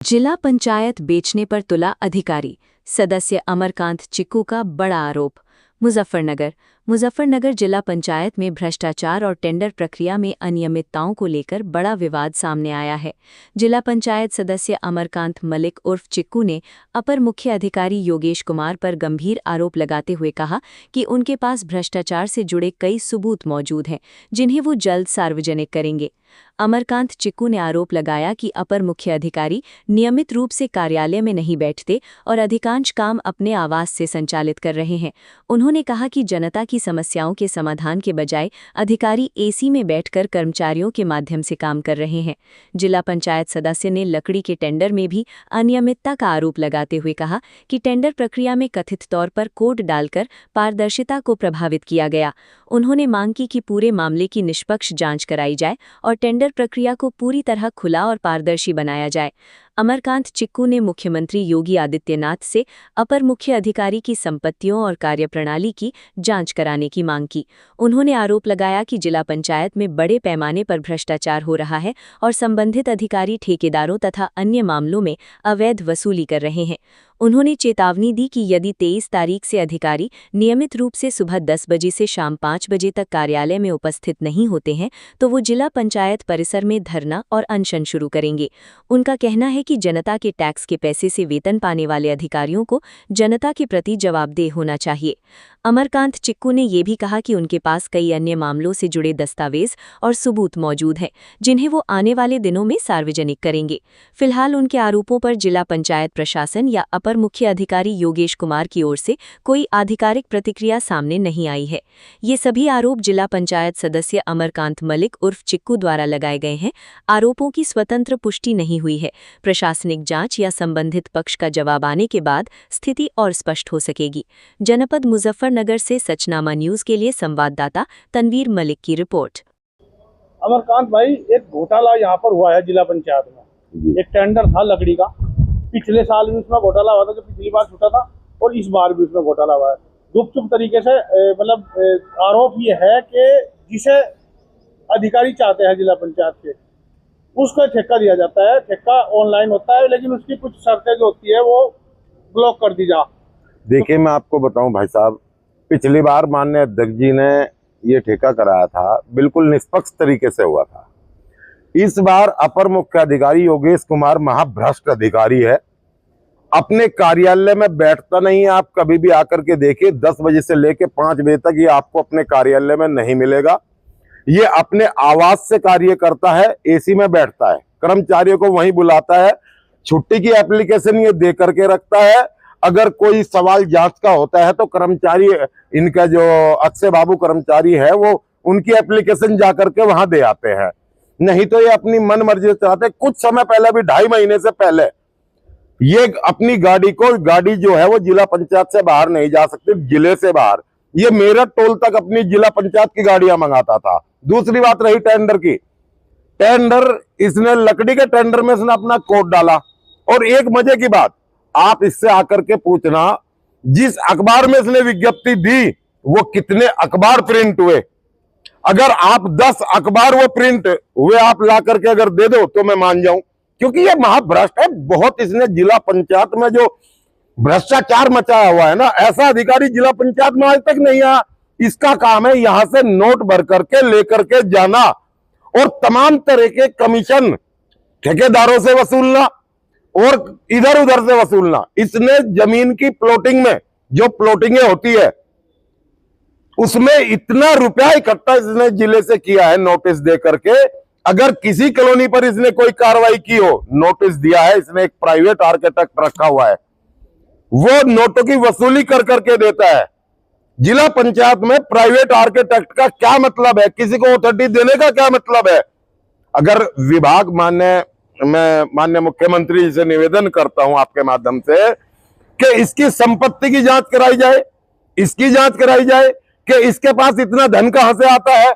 जिला पंचायत बेचने पर तुला अधिकारी, सदस्य अमरकांत चिक्कू का बड़ा आरोप। मुजफ्फरनगर जिला पंचायत में भ्रष्टाचार और टेंडर प्रक्रिया में अनियमितताओं को लेकर बड़ा विवाद सामने आया है। जिला पंचायत सदस्य अमरकांत मलिक उर्फ चिक्कू ने अपर मुख्य अधिकारी योगेश कुमार पर गंभीर आरोप लगाते हुए कहा कि उनके पास भ्रष्टाचार से जुड़े कई सबूत मौजूद हैं, जिन्हें वो जल्द सार्वजनिक करेंगे। अमरकांत चिक्कू ने आरोप लगाया कि अपर मुख्य अधिकारी नियमित रूप से कार्यालय में नहीं बैठते और अधिकांश काम अपने आवास से संचालित कर रहे हैं। उन्होंने कहा कि जनता की समस्याओं के समाधान के बजाय अधिकारी एसी में बैठकर कर्मचारियों के माध्यम से काम कर रहे हैं। जिला पंचायत सदस्य ने लकड़ी के टेंडर में भी अनियमितता का आरोप लगाते हुए कहा कि टेंडर प्रक्रिया में कथित तौर पर कोड डालकर पारदर्शिता को प्रभावित किया गया। उन्होंने मांग की कि पूरे मामले की निष्पक्ष जांच कराई जाए और टेंडर प्रक्रिया को पूरी तरह खुला और पारदर्शी बनाया जाए। अमरकांत चिक्कू ने मुख्यमंत्री योगी आदित्यनाथ से अपर मुख्य अधिकारी की संपत्तियों और कार्यप्रणाली की जांच कराने की मांग की। उन्होंने आरोप लगाया कि जिला पंचायत में बड़े पैमाने पर भ्रष्टाचार हो रहा है और संबंधित अधिकारी ठेकेदारों तथा अन्य मामलों में अवैध वसूली कर रहे हैं। उन्होंने चेतावनी दी कि यदि 23 तारीख से अधिकारी नियमित रूप से सुबह 10 बजे से शाम 5 बजे तक कार्यालय में उपस्थित नहीं होते हैं तो वो जिला पंचायत परिसर में धरना और अनशन शुरू करेंगे। उनका कहना है कि जनता के टैक्स के पैसे से वेतन पाने वाले अधिकारियों को जनता के प्रति जवाबदेह होना चाहिए। अमरकांत चिक्कू ने ये भी कहा कि उनके पास कई अन्य मामलों से जुड़े दस्तावेज और सबूत मौजूद हैं, जिन्हें वो आने वाले दिनों में सार्वजनिक करेंगे। फिलहाल उनके आरोपों पर जिला पंचायत प्रशासन या अपर मुख्य अधिकारी योगेश कुमार की ओर से कोई आधिकारिक प्रतिक्रिया सामने नहीं आई है। ये सभी आरोप जिला पंचायत सदस्य अमरकांत मलिक उर्फ चिक्कू द्वारा लगाए गए हैं। आरोपों की स्वतंत्र पुष्टि नहीं हुई है। प्रशासनिक जांच या संबंधित पक्ष का जवाब आने के बाद स्थिति और स्पष्ट हो सकेगी। जनपद मुजफ्फरनगर से सचनामा न्यूज के लिए संवाददाता तनवीर मलिक की रिपोर्ट। अमरकांत भाई, एक घोटाला यहाँ पर हुआ है जिला पंचायत में। एक टेंडर था लकड़ी का, पिछले साल भी उसमें घोटाला हुआ था जो पिछली बार छूटा था, और इस बार भी उसमें घोटाला हुआ है। गुपचुप तरीके से मतलब आरोप ये है कि जिसे अधिकारी चाहते हैं जिला पंचायत के, उसको ठेका दिया जाता है। ठेका ऑनलाइन होता है, लेकिन उसकी कुछ शर्तें जो होती है वो ब्लॉक कर दी जा। देखिए, मैं आपको बताऊं भाई साहब, पिछली बार माननीय अध्यक्ष जी ने ये ठेका कराया था, बिल्कुल निष्पक्ष तरीके से हुआ था। इस बार अपर मुख्य अधिकारी योगेश कुमार महाभ्रष्ट अधिकारी है। अपने कार्यालय में बैठता नहीं है। आप कभी भी आकर के देखिए, 10 बजे से लेकर 5 बजे तक ये आपको अपने कार्यालय में नहीं मिलेगा। ये अपने आवास से कार्य करता है, एसी में बैठता है, कर्मचारियों को वहीं बुलाता है, छुट्टी की एप्लीकेशन ये दे करके रखता है। अगर कोई सवाल जांच का होता है तो कर्मचारी, इनका जो अक्षय बाबू कर्मचारी है, वो उनकी एप्लीकेशन जा करके वहां दे आते हैं। नहीं तो ये अपनी मन मर्जी से चलाते। कुछ समय पहले भी 2.5 महीने से पहले ये अपनी गाड़ी जो है वो जिला पंचायत से बाहर नहीं जा सकती, जिले से बाहर, ये मेरठ टोल तक अपनी जिला पंचायत की गाड़ियां मंगाता था। दूसरी बात रही टेंडर की, टेंडर इसने लकड़ी के टेंडर में इसने अपना कोड डाला। और एक मजे की बात, आप इससे आकर के पूछना, जिस अखबार में इसने विज्ञप्ति दी वो कितने अखबार प्रिंट हुए। अगर आप 10 अखबार वो प्रिंट हुए आप ला करके अगर दे दो तो मैं मान जाऊं, क्योंकि ये महाभ्रष्ट है बहुत। इसने जिला पंचायत में जो भ्रष्टाचार मचाया हुआ है ना, ऐसा अधिकारी जिला पंचायत में आज तक नहीं आया। इसका काम है यहां से नोट भर करके लेकर के जाना और तमाम तरह के कमीशन ठेकेदारों से वसूलना और इधर उधर से वसूलना। इसने जमीन की प्लॉटिंग में जो प्लॉटिंगें होती है उसमें इतना रुपया इकट्ठा इसने जिले से किया है नोटिस दे करके। अगर किसी कॉलोनी पर इसने कोई कार्रवाई की हो, नोटिस दिया है इसने, एक प्राइवेट आर्किटेक्ट रखा हुआ है, वो नोटों की वसूली कर करके देता है। जिला पंचायत में प्राइवेट आर्किटेक्ट का क्या मतलब है? किसी को अथॉरिटी देने का क्या मतलब है? अगर विभाग मैं माननीय मुख्यमंत्री जी से निवेदन करता हूं आपके माध्यम से कि इसकी संपत्ति की जांच कराई जाए, इसकी जांच कराई जाए कि इसके पास इतना धन कहां से आता है।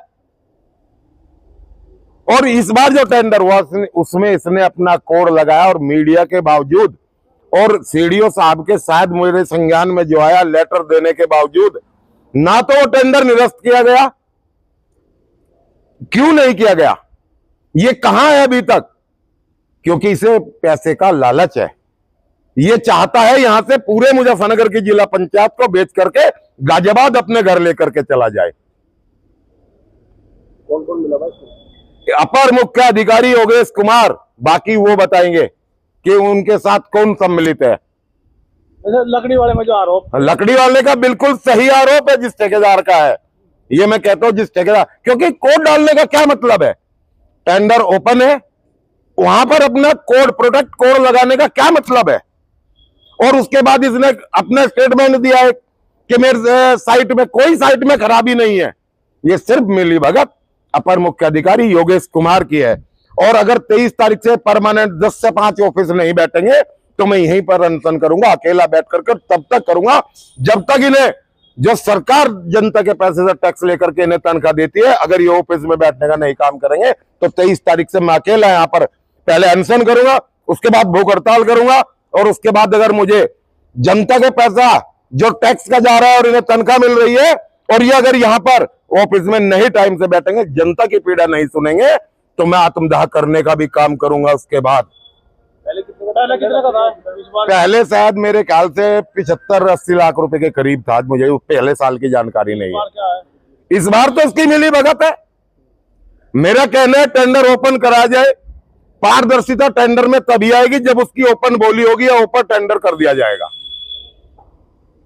और इस बार जो टेंडर हुआ उसमें इसने अपना कोड लगाया, और मीडिया के बावजूद और सीडीओ साहब के शायद मेरे संज्ञान में जो आया लेटर देने के बावजूद, ना तो वो टेंडर निरस्त किया गया। क्यों नहीं किया गया? ये कहां है अभी तक क्योंकि इसे पैसे का लालच है। ये चाहता है यहां से पूरे मुजफ्फरनगर की जिला पंचायत को बेच करके गाजियाबाद अपने घर लेकर के चला जाए। कौन कौन मिला भाई? अपर मुख्य अधिकारी योगेश कुमार, बाकी वो बताएंगे कि उनके साथ कौन सम्मिलित है। अच्छा, लकड़ी वाले में जो आरोप, लकड़ी वाले का बिल्कुल सही आरोप है, जिस ठेकेदार का है। ये मैं कहता हूं जिस ठेकेदार, क्योंकि कोड डालने का क्या मतलब है? टेंडर ओपन है, वहां पर अपना कोड, प्रोडक्ट कोड लगाने का क्या मतलब है? और उसके बाद इसने अपना स्टेटमेंट दिया है कि मेरे साइट में कोई साइट में खराबी नहीं है। ये सिर्फ मिलीभगत अपर मुख्य अधिकारी योगेश कुमार की है। और अगर 23 तारीख से परमानेंट 10 से 5 ऑफिस नहीं बैठेंगे तो मैं यहीं पर अनशन करूंगा, अकेला बैठ करके तब तक करूंगा जब तक इन्हें, जो सरकार जनता के पैसे से टैक्स लेकर के इन्हें तनख्वाह देती है, अगर ये ऑफिस में बैठने का नहीं काम करेंगे तो 23 तारीख से मैं अकेला यहाँ पर पहले अनशन करूंगा, उसके बाद भूख हड़ताल करूंगा, और उसके बाद अगर मुझे जनता का पैसा जो टैक्स का जा रहा है और इन्हें तनख्वाह मिल रही है, और ये अगर यहाँ पर ऑफिस में नहीं टाइम से बैठेंगे, जनता की पीड़ा नहीं सुनेंगे, तो मैं आत्मदाह करने का भी काम करूंगा। उसके बाद पहले कितने का था इस बार? पहले शायद मेरे ख्याल से 75-80 लाख रुपए के करीब था, मुझे पहले साल की जानकारी नहीं है। क्या है? इस बार तो उसकी मिली भगत है। मेरा कहना है टेंडर ओपन करा जाए। पारदर्शिता टेंडर में तभी आएगी जब उसकी ओपन बोली होगी या ओपन टेंडर कर दिया जाएगा।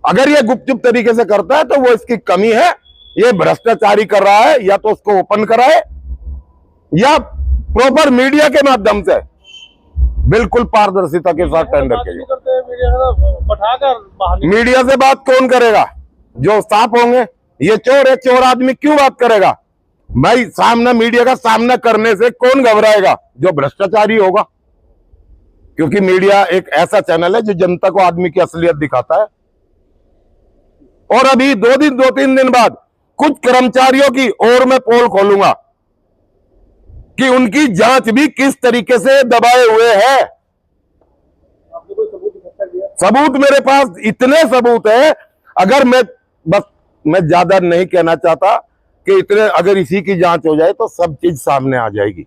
अगर ये गुपचुप तरीके से करता है तो वो इसकी कमी है, ये भ्रष्टाचारी कर रहा है। या तो उसको ओपन कराए या प्रॉपर मीडिया के माध्यम से बिल्कुल पारदर्शिता के साथ टेंडर कीजिए। मीडिया से बात कौन करेगा? जो साफ होंगे। ये चोर है, चोर आदमी क्यों बात करेगा भाई? सामना, मीडिया का सामना करने से कौन घबराएगा? जो भ्रष्टाचारी होगा। क्योंकि मीडिया एक ऐसा चैनल है जो जनता को आदमी की असलियत दिखाता है। और अभी 2-3 दिन बाद कुछ कर्मचारियों की और मैं पोल खोलूंगा कि उनकी जांच भी किस तरीके से दबाए हुए है। आपने कोई सबूत इकट्ठा किया? सबूत मेरे पास इतने सबूत है, अगर मैं ज्यादा नहीं कहना चाहता कि इतने, अगर इसी की जांच हो जाए तो सब चीज सामने आ जाएगी।